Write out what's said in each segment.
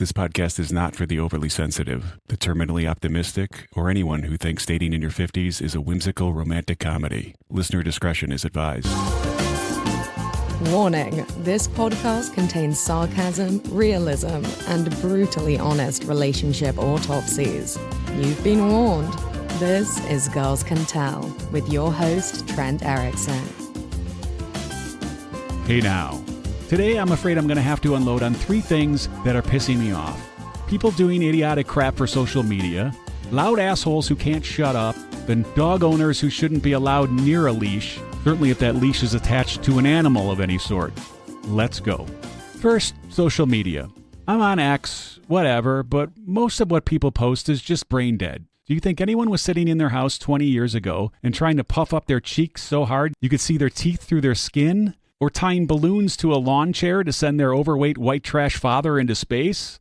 This podcast is not for the overly sensitive, the terminally optimistic, or anyone who thinks dating in your 50s is a whimsical romantic comedy. Listener discretion is advised. Warning, this podcast contains sarcasm, realism, and brutally honest relationship autopsies. You've been warned. This is Girls Can Tell with your host, Trent Erickson. Hey now. Today, I'm afraid I'm going to have to unload on three things that are pissing me off. People doing idiotic crap for social media, loud assholes who can't shut up, and dog owners who shouldn't be allowed near a leash, certainly if that leash is attached to an animal of any sort. Let's go. First, social media. I'm on X, whatever, but most of what people post is just brain dead. Do you think anyone was sitting in their house 20 years ago and trying to puff up their cheeks so hard you could see their teeth through their skin? Or tying balloons to a lawn chair to send their overweight white trash father into space?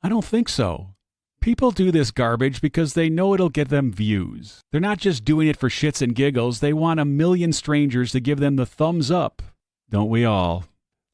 I don't think so. People do this garbage because they know it'll get them views. They're not just doing it for shits and giggles. They want 1 million strangers to give them the thumbs up. Don't we all?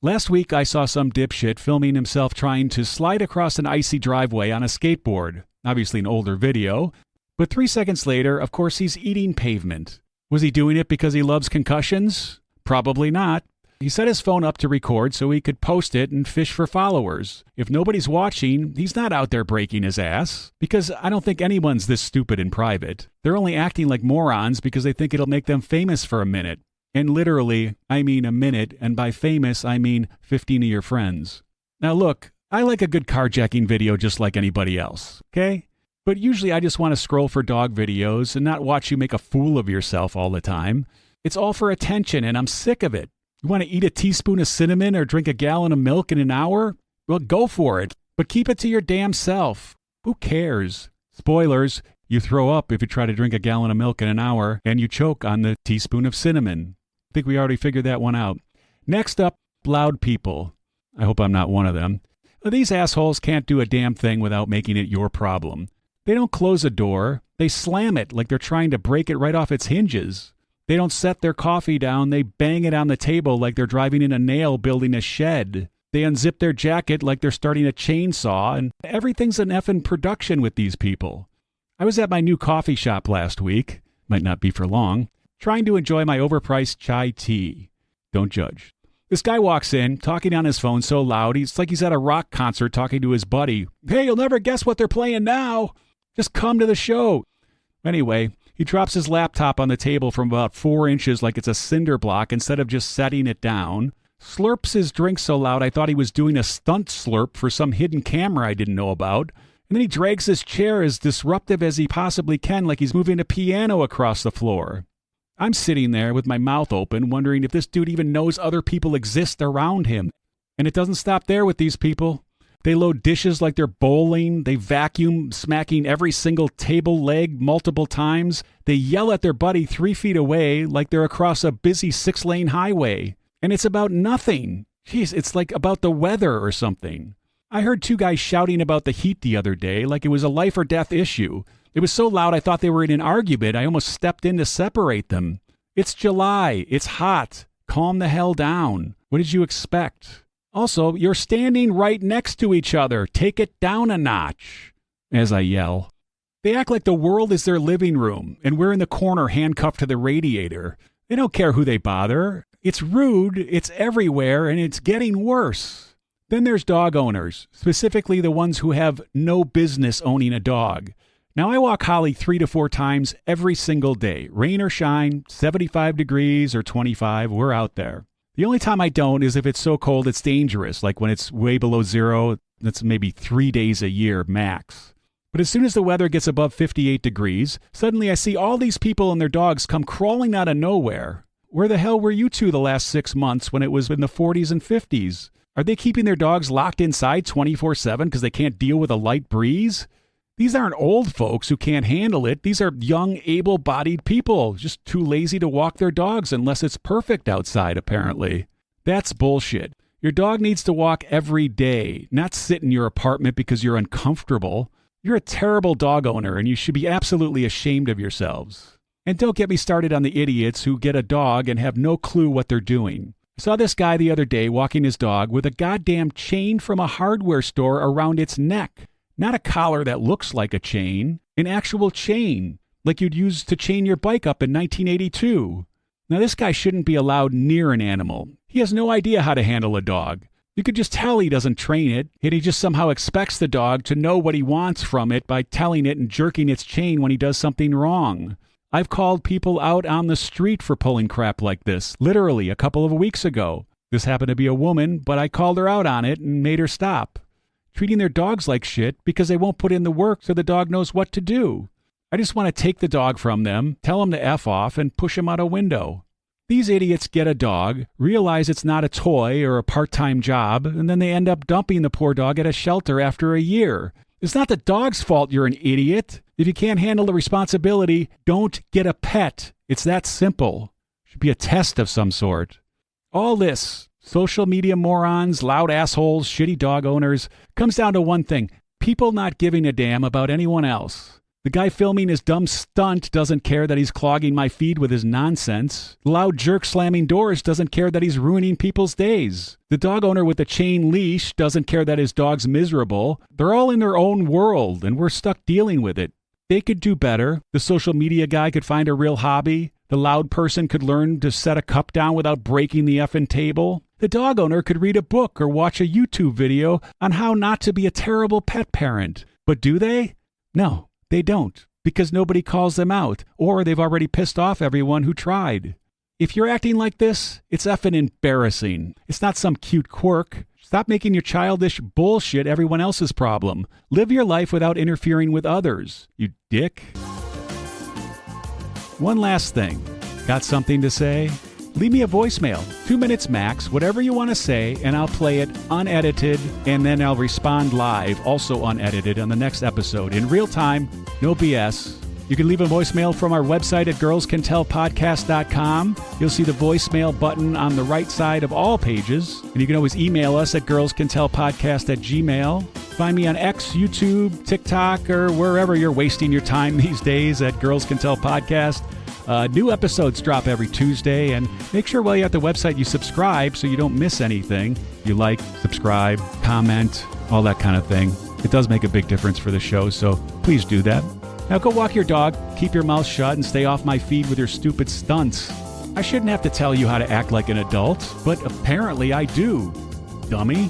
Last week, I saw some dipshit filming himself trying to slide across an icy driveway on a skateboard. Obviously an older video. But 3 seconds later, of course, he's eating pavement. Was he doing it because he loves concussions? Probably not. He set his phone up to record so he could post it and fish for followers. If nobody's watching, he's not out there breaking his ass. Because I don't think anyone's this stupid in private. They're only acting like morons because they think it'll make them famous for a minute. And literally, I mean a minute, and by famous, I mean 15 of your friends. Now look, I like a good carjacking video just like anybody else, okay? But usually I just want to scroll for dog videos and not watch you make a fool of yourself all the time. It's all for attention, and I'm sick of it. You want to eat a teaspoon of cinnamon or drink a gallon of milk in an hour? Well, go for it. But keep it to your damn self. Who cares? Spoilers, you throw up if you try to drink a gallon of milk in an hour and you choke on the teaspoon of cinnamon. I think we already figured that one out. Next up, loud people. I hope I'm not one of them. These assholes can't do a damn thing without making it your problem. They don't close a door. They slam it like they're trying to break it right off its hinges. They don't set their coffee down, they bang it on the table like they're driving in a nail building a shed. They unzip their jacket like they're starting a chainsaw, and everything's an effing production with these people. I was at my new coffee shop last week, might not be for long, trying to enjoy my overpriced chai tea. Don't judge. This guy walks in, talking on his phone so loud, it's like he's at a rock concert talking to his buddy. Hey, you'll never guess what they're playing now. Just come to the show. Anyway, he drops his laptop on the table from about 4 inches like it's a cinder block instead of just setting it down. Slurps his drink so loud I thought he was doing a stunt slurp for some hidden camera I didn't know about. And then he drags his chair as disruptive as he possibly can like he's moving a piano across the floor. I'm sitting there with my mouth open wondering if this dude even knows other people exist around him. And it doesn't stop there with these people. They load dishes like they're bowling. They vacuum, smacking every single table leg multiple times. They yell at their buddy 3 feet away like they're across a busy 6-lane highway. And it's about nothing. Jeez, it's like about the weather or something. I heard 2 guys shouting about the heat the other day like it was a life or death issue. It was so loud I thought they were in an argument. I almost stepped in to separate them. It's July. It's hot. Calm the hell down. What did you expect? Also, you're standing right next to each other. Take it down a notch. As I yell. They act like the world is their living room, and we're in the corner handcuffed to the radiator. They don't care who they bother. It's rude, it's everywhere, and it's getting worse. Then there's dog owners, specifically the ones who have no business owning a dog. Now, I walk Holly 3 to 4 times every single day. Rain or shine, 75 degrees or 25, we're out there. The only time I don't is if it's so cold it's dangerous, like when it's way below zero, that's maybe 3 days a year max. But as soon as the weather gets above 58 degrees, suddenly I see all these people and their dogs come crawling out of nowhere. Where the hell were you two the last 6 months when it was in the 40s and 50s? Are they keeping their dogs locked inside 24/7 because they can't deal with a light breeze? These aren't old folks who can't handle it. These are young, able-bodied people, just too lazy to walk their dogs unless it's perfect outside, apparently. That's bullshit. Your dog needs to walk every day, not sit in your apartment because you're uncomfortable. You're a terrible dog owner, and you should be absolutely ashamed of yourselves. And don't get me started on the idiots who get a dog and have no clue what they're doing. Saw this guy the other day walking his dog with a goddamn chain from a hardware store around its neck. Not a collar that looks like a chain, an actual chain, like you'd use to chain your bike up in 1982. Now this guy shouldn't be allowed near an animal. He has no idea how to handle a dog. You could just tell he doesn't train it, yet he just somehow expects the dog to know what he wants from it by telling it and jerking its chain when he does something wrong. I've called people out on the street for pulling crap like this, literally a couple of weeks ago. This happened to be a woman, but I called her out on it and made her stop. Treating their dogs like shit because they won't put in the work so the dog knows what to do. I just want to take the dog from them, tell them to F off, and push him out a window. These idiots get a dog, realize it's not a toy or a part-time job, and then they end up dumping the poor dog at a shelter after a year. It's not the dog's fault you're an idiot. If you can't handle the responsibility, don't get a pet. It's that simple. Should be a test of some sort. All this, social media morons, loud assholes, shitty dog owners, comes down to one thing: people not giving a damn about anyone else. The guy filming his dumb stunt doesn't care that he's clogging my feed with his nonsense. The loud jerk slamming doors doesn't care that he's ruining people's days. The dog owner with the chain leash doesn't care that his dog's miserable. They're all in their own world, and we're stuck dealing with it. They could do better. The social media guy could find a real hobby. The loud person could learn to set a cup down without breaking the effing table. The dog owner could read a book or watch a YouTube video on how not to be a terrible pet parent. But do they? No. They don't, because nobody calls them out, or they've already pissed off everyone who tried. If you're acting like this, it's effing embarrassing. It's not some cute quirk. Stop making your childish bullshit everyone else's problem. Live your life without interfering with others, you dick. One last thing. Got something to say? Leave me a voicemail, 2 minutes max, whatever you want to say, and I'll play it unedited, and then I'll respond live, also unedited, on the next episode in real time, no BS. You can leave a voicemail from our website at girlscantellpodcast.com. You'll see the voicemail button on the right side of all pages, and you can always email us at girlscantellpodcast@gmail. Find me on X, YouTube, TikTok, or wherever you're wasting your time these days at Girls Can Tell Podcast. New episodes drop every Tuesday, and make sure while you're at the website you subscribe so you don't miss anything. You like, subscribe, comment, all that kind of thing. It does make a big difference for the show, so please do that. Now go walk your dog, keep your mouth shut, and stay off my feed with your stupid stunts. I shouldn't have to tell you how to act like an adult, but apparently I do, dummy.